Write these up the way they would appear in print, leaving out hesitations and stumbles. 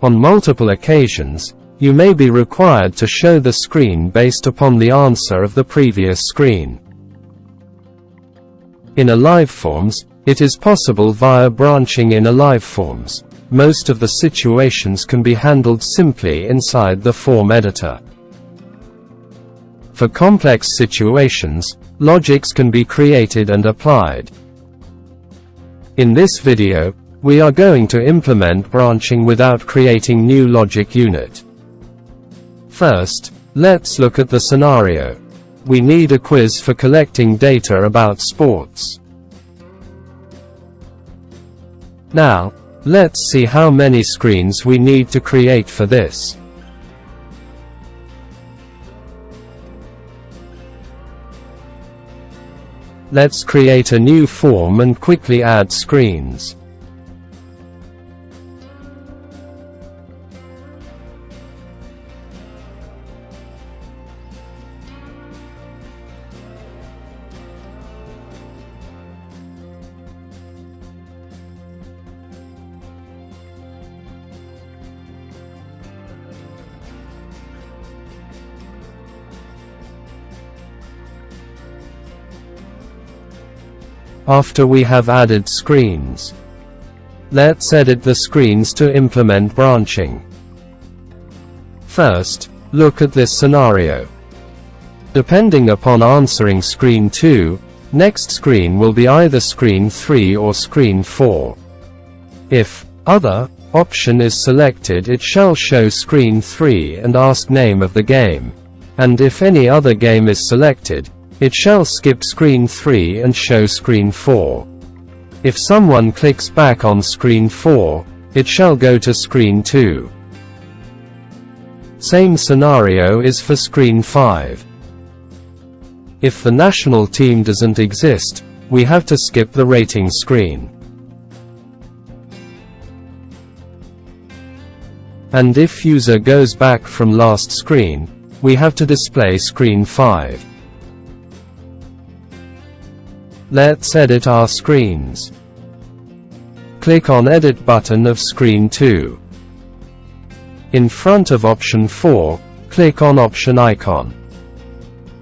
On multiple occasions, you may be required to show the screen based upon the answer of the previous screen. In Aliveforms, it is possible via branching in Aliveforms. Most of the situations can be handled simply inside the form editor. For complex situations, logics can be created and applied. In this video, we are going to implement branching without creating new logic unit. First, let's look at the scenario. We need a quiz for collecting data about sports. Now, let's see how many screens we need to create for this. Let's create a new form and quickly add screens. After we have added screens, let's edit the screens to implement branching. First, look at this scenario. Depending upon answering screen 2, next screen will be either screen 3 or screen 4. If other option is selected, it shall show screen 3 and ask name of the game. And if any other game is selected, it shall skip screen 3 and show screen 4. If someone clicks back on screen 4, it shall go to screen 2. Same scenario is for screen 5. If the national team doesn't exist, we have to skip the rating screen. And if user goes back from last screen, we have to display screen 5. Let's edit our screens. Click on Edit button of screen 2. In front of option 4, click on option icon.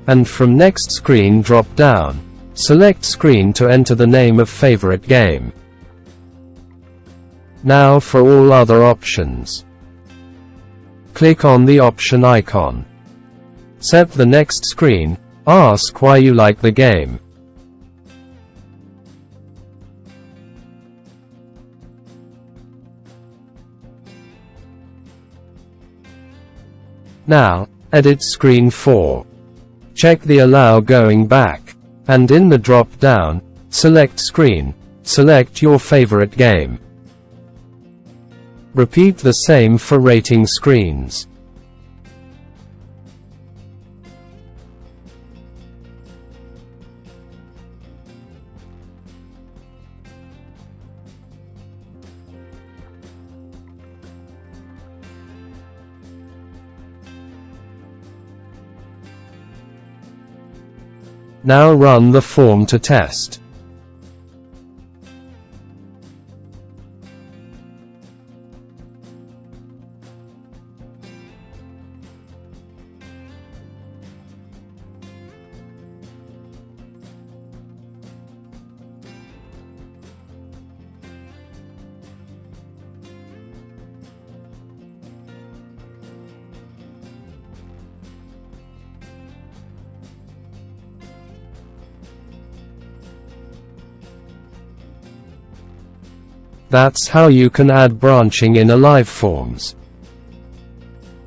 And from next screen drop down, select screen to enter the name of favorite game. Now for all other options. Click on the option icon. Set the next screen, ask why you like the game. Now, edit screen 4. Check the allow going back. And in the drop-down, select screen, select your favorite game. Repeat the same for rating screens. Now run the form to test. That's how you can add branching in Aliveforms.